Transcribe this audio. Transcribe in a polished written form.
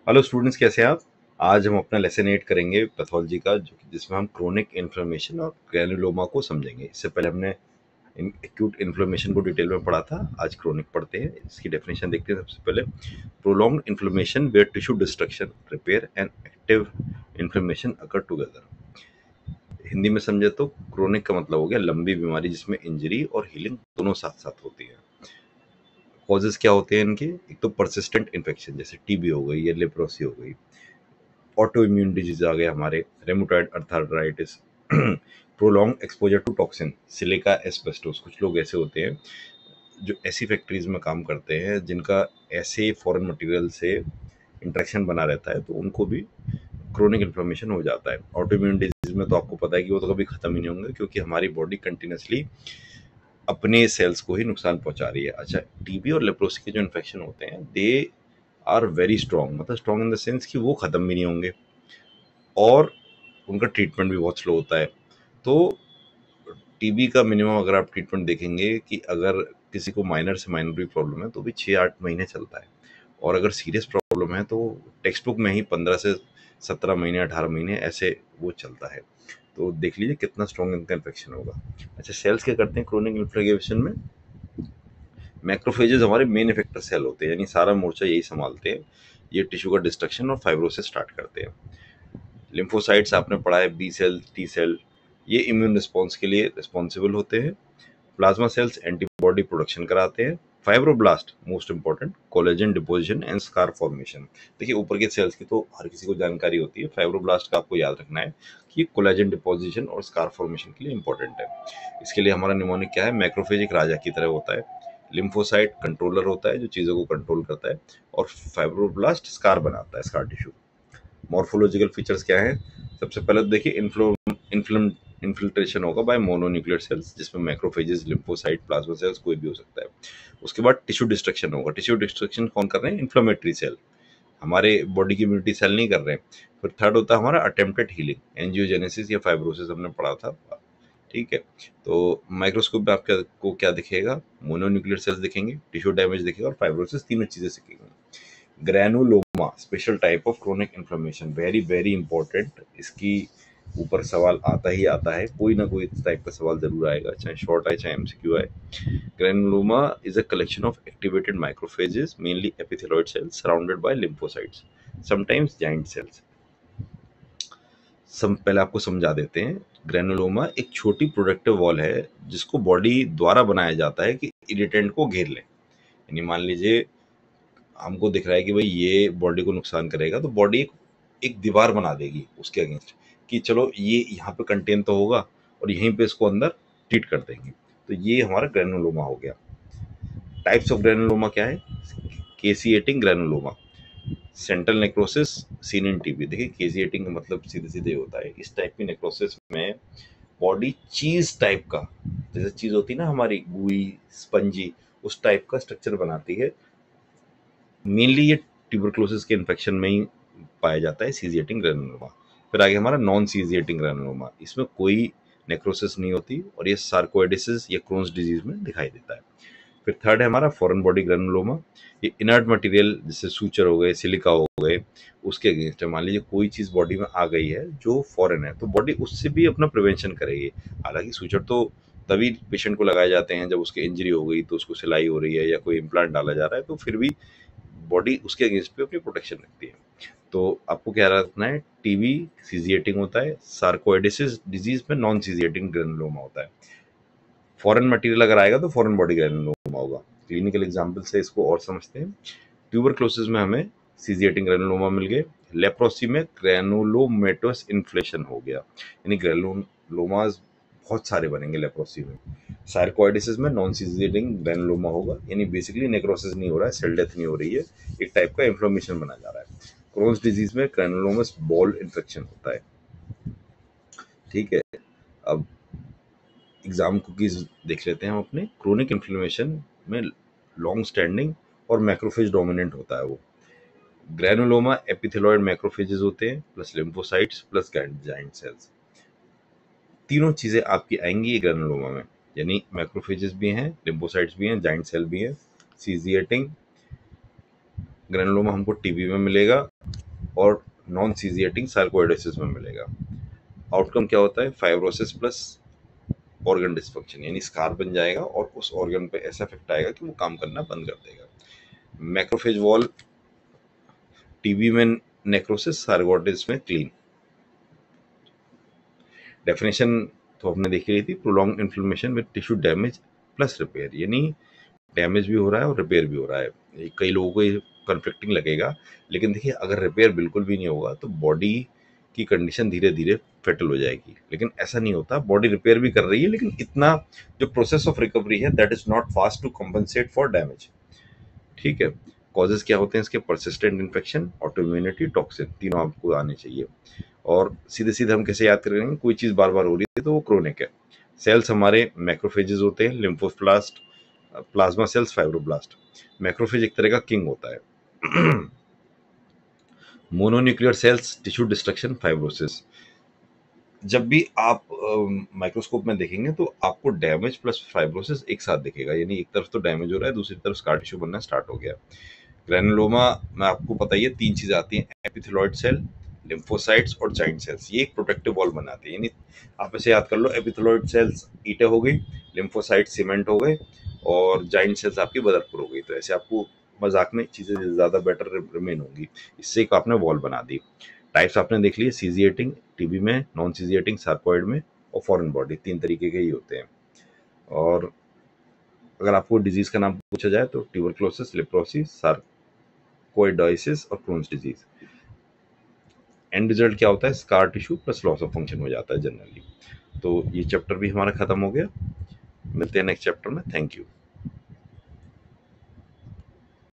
Hello students, कैसे हैं आप। आज हम अपना लेसन 8 करेंगे पैथोलॉजी का, जिसमें हम क्रोनिक इन्फ्लेमेशन और ग्रैनुलोमा को समझेंगे। इससे पहले हमने एक्यूट इन्फ्लेमेशन को डिटेल में पढ़ा था। आज क्रोनिक पढ़ते हैं। इसकी डेफिनेशन देखते हैं। सबसे पहले, prolonged inflammation where tissue destruction, repair and active inflammation occur together. Hindi में समझे तो क्रोनिक का मतलब हो गया लंबी बीमारी जिसमें इंजरी और हीलिंग दोनों साथ साथ होती है। कॉजेज क्या होते हैं इनके? एक तो परसिस्टेंट इन्फेक्शन जैसे टीबी हो गई या लेप्रोसी हो गई, ऑटो इम्यून डिजीज आ गए हमारे, rheumatoid arthritis, prolong exposure to toxin, silica asbestos. कुछ लोग ऐसे होते हैं जो ऐसी फैक्ट्रीज में काम करते हैं जिनका ऐसे फॉरेन मटेरियल से इंट्रैक्शन बना रहता है, तो उनको भी क्रोनिक इन्फ्लेमेशन हो जाता है। ऑटो इम्यून डिजीज में तो आपको पता है कि वो तो कभी खत्म ही नहीं होंगे, क्योंकि हमारी बॉडी कंटिन्यूसली अपने सेल्स को ही नुकसान पहुंचा रही है। अच्छा, टीबी और लेप्रोसी के जो इन्फेक्शन होते हैं, दे आर वेरी स्ट्रॉन्ग, मतलब स्ट्रॉन्ग इन द सेंस कि वो खत्म भी नहीं होंगे और उनका ट्रीटमेंट भी बहुत स्लो होता है। तो टीबी का मिनिमम अगर आप ट्रीटमेंट देखेंगे कि अगर किसी को माइनर से माइनर भी प्रॉब्लम है तो भी 6-8 महीने चलता है, और अगर सीरियस प्रॉब्लम है तो टेक्स्ट बुक में ही 15 से 17 महीने, 18 महीने ऐसे वो चलता है। तो देख लीजिए कितना स्ट्रॉन्ग इनका इन्फेक्शन होगा। अच्छा, सेल्स क्या करते हैं क्रोनिक इन्फ्लेमेशन में? मैक्रोफेजेस हमारे मेन इफेक्टर सेल होते हैं, यानी सारा मोर्चा यही संभालते हैं। ये टिश्यू का डिस्ट्रक्शन और फाइब्रोसिस स्टार्ट करते हैं। लिम्फोसाइट्स आपने पढ़ा है, बी सेल, टी सेल, ये इम्यून रिस्पॉन्स के लिए रिस्पॉन्सिबल होते हैं। प्लाज्मा सेल्स एंटीबॉडी प्रोडक्शन कराते हैं। Fibroblast most important, collagen deposition and scar formation. देखिए, ऊपर के सेल्स की तो हर किसी को जानकारी होती है, फाइब्रोब्लास्ट का आपको याद रखना है कि कोलेजन डिपोजिशन और स्कार फॉर्मेशन के लिए इंपॉर्टेंट है। इसके लिए हमारा निमोनिक क्या है? मैक्रोफेज एक राजा की तरह होता है, लिम्फोसाइट कंट्रोलर होता है जो चीज़ों को कंट्रोल करता है, और फाइब्रोब्लास्ट स्कार बनाता है, स्कार टिश्यू। मॉर्फोलॉजिकल फीचर्स क्या है? सबसे पहले तो देखिए, इन्फ्लम इन्फिल्ट्रेशन होगा बाय मोनोन्यूक्लियर सेल्स, जिसमें मैक्रोफेजेस, लिम्फोसाइट, प्लाज्मा सेल्स कोई भी हो सकता है। उसके बाद टिश्यू डिस्ट्रक्शन होगा। टिश्यू डिस्ट्रक्शन कौन कर रहे हैं? इन्फ्लेमेटरी सेल, हमारे बॉडी की इम्यूनिटी सेल नहीं कर रहे हैं। फिर थर्ड होता है हमारा अटेम्प्टेड हीलिंग, एंजियोजेनेसिस या फाइब्रोसिस हमने पढ़ा था। ठीक है। तो माइक्रोस्कोप में आपको क्या दिखेगा? मोनोन्यूक्लियर सेल्स दिखेंगे, टिश्यू डैमेज दिखेगा और फाइब्रोसिस, तीनों चीजें दिखेंगी। Granuloma special type of chronic inflammation, very very important. इसकी ऊपर सवाल आता ही आता है, कोई ना कोई इस टाइप का सवाल जरूर आएगा, चाहे शॉर्ट आए चाहे एमसीक्यू आए। Granuloma is a collection of activated microphages, mainly epithelioid cells surrounded by lymphocytes, sometimes giant cells. पहले आपको समझा देते हैं। ग्रैनुलोमा एक छोटी प्रोडक्टिव वॉल है जिसको बॉडी द्वारा बनाया जाता है कि इरिटेंट को घेर ले। यानी मान लीजिए हमको दिख रहा है कि भाई ये बॉडी को नुकसान करेगा, तो बॉडी एक दीवार बना देगी उसके अगेंस्ट कि चलो ये यहाँ पे कंटेन तो होगा और यहीं पे इसको अंदर ट्रीट कर देंगे। तो ये हमारा ग्रैनुलोमा हो गया। टाइप्स ऑफ ग्रैनुलोमा क्या है? Caseating granuloma, central necrosis seen in TB. देखिए, केसिएटिंग का मतलब सीधे सीधे होता है, इस टाइप की नेक्रोसिस में बॉडी चीज टाइप का, जैसे चीज होती है ना हमारी, गुई, स्पंजी, उस टाइप का स्ट्रक्चर बनाती है। मेनली ये ट्यूबरक्लोसिस के इन्फेक्शन में ही पाया जाता है, सीजिएटिंग ग्रैनुलोमा। फिर आगे हमारा नॉन सीजिएटिंग ग्रैनुलोमा, इसमें कोई नेक्रोसिस नहीं होती और ये सार्कोइडिसिस या क्रोन्स डिजीज में दिखाई देता है। फिर थर्ड है हमारा फॉरेन बॉडी ग्रैनुलोमा। ये इनर्ट मटेरियल जैसे सूचर हो गए, सिलिका हो गए, उसके अगेंस्ट है। मान लीजिए कोई चीज़ बॉडी में आ गई है जो फॉरेन है, तो बॉडी उससे भी अपना प्रिवेंशन करेगी। हालांकि सूचर तो तभी पेशेंट को लगाए जाते हैं जब उसकी इंजरी हो गई, तो उसको सिलाई हो रही है या कोई इम्प्लांट डाला जा रहा है, तो फिर भी बॉडी उसके अगेंस्ट पे अपनी प्रोटेक्शन रखती है। तो आपको क्या रखना है? टीबी सीजिएटिंग होता है, सार्कोइडिसिस डिजीज में नॉन सीजिएटिंग ग्रैनुलोमा होता है। फॉरेन मटेरियल अगर आएगा तो फॉरेन बॉडी ग्रैनुलोमा होगा। क्लिनिकल एग्जांपल से इसको और समझते हैं। ट्यूबरक्लोसिस में हमें सीजिएटिंग ग्रैनुलोमा मिल गए। लेप्रोसी में ग्रैनुलोमेटोस इन्फ्लेशन हो गया, यानी ग्रैनुलोमास बहुत सारे बनेंगे लेप्रोसी में। सार्कोइडिसिस में नॉन सीजिएटिंग ग्रैनुलोमा होगा, यानी बेसिकली नेक्रोसिस नहीं हो रहा है, सेल डेथ नहीं हो रही है, एक टाइप का इन्फ्लेमेशन बना जा रहा है। क्रोन्स डिजीज में ग्रैनुलोमस बॉल इन्फेक्शन होता है। ठीक है। अब एग्जाम कुकीज देख लेते हैं हम अपने। क्रोनिक इन्फ्लेमेशन में लॉन्ग स्टैंडिंग और मैक्रोफेज डोमिनेंट होता है वो। ग्रैनुलोमा एपिथेलॉइड मैक्रोफेजेस होते हैं, plus lymphocytes plus giant cells. तीनों चीजें आपकी आएंगी ग्रैनुलोमा में, यानी मैक्रोफेजेस भी हैं, लिम्फोसाइट्स भी हैं, जाइंट सेल भी हैं। सीजिएटिंग ग्रेनुलोमा हमको टीबी में मिलेगा और नॉन सीजिएटिंग सार्कोइडोसिस में मिलेगा। आउटकम क्या होता है? फाइब्रोसिस प्लस ऑर्गन डिस्फंक्शन, यानी स्कार बन जाएगा और उस ऑर्गन पे ऐसा इफेक्ट आएगा कि वो काम करना बंद कर देगा। मैक्रोफेज वॉल टीबी में नेक्रोसिस, सार्कोइडोसिस में क्लीन। डेफिनेशन तो हमने देखी रही थी, prolong inflammation with tissue damage plus repair, यानी डैमेज भी हो रहा है और रिपेयर भी हो रहा है। कई लोगों को ये कन्फ्लिक्टिंग लगेगा, लेकिन देखिए अगर रिपेयर बिल्कुल भी नहीं होगा तो बॉडी की कंडीशन धीरे धीरे फेटल हो जाएगी, लेकिन ऐसा नहीं होता। बॉडी रिपेयर भी कर रही है, लेकिन इतना जो प्रोसेस ऑफ रिकवरी है that is not fast to compensate for damage. ठीक है। कॉजेज क्या होते हैं इसके? परसिस्टेंट इन्फेक्शन, ऑटोइम्यूनिटी, टॉक्सिन, तीनों आपको आने चाहिए। और सीधे सीधे हम कैसे याद करेंगे? कोई चीज बार बार हो रही है तो वो क्रोनिक है। सेल्स हमारे मैक्रोफेजेस होते हैं, lymphoblast, plasma cells, fibroblast. Macrophage एक तरह का किंग होता है। Mononuclear cells, tissue destruction, fibrosis. जब भी आप माइक्रोस्कोप में देखेंगे तो आपको डैमेज प्लस फाइब्रोसिस एक साथ दिखेगा, यानी एक तरफ तो डैमेज हो रहा है, दूसरी तरफ स्कार टिश्यू बनना स्टार्ट हो गया। ग्रेनुलोमा में आपको पता ही है 3 चीजें आती हैं, एपिथेलॉइड सेल, लिम्फोसाइट्स और जाइंट सेल्स। ये एक प्रोटेक्टिव वॉल बनाते हैं, यानी आप इसे याद कर लो, एपिथेलॉइड सेल्स ईंटें हो गई, लिम्फोसाइट सीमेंट हो गए और जाइंट सेल्स आपकी बदरपुर हो गई। तो ऐसे आपको मजाक में चीजें ज्यादा बेटर रिमेन होंगी। इससे एक आपने वॉल बना दी। टाइप्स आपने देख लिए, सीजिएटिंग टीबी में, नॉन सीजिएटिंग सार्कोइड में और फॉरेन बॉडी, 3 तरीके के ही होते हैं। और अगर आपको डिजीज का नाम पूछा जाए तो ट्यूबरक्लोसिस, लेप्रोसिस, सार्कोइडोसिस और क्रोन्स डिजीज। एंड रिजल्ट क्या होता है? Scar tissue plus loss of function हो जाता है जनरली। तो ये चैप्टर भी हमारा खत्म हो गया। मिलते हैं नेक्स्ट चैप्टर में। Thank you.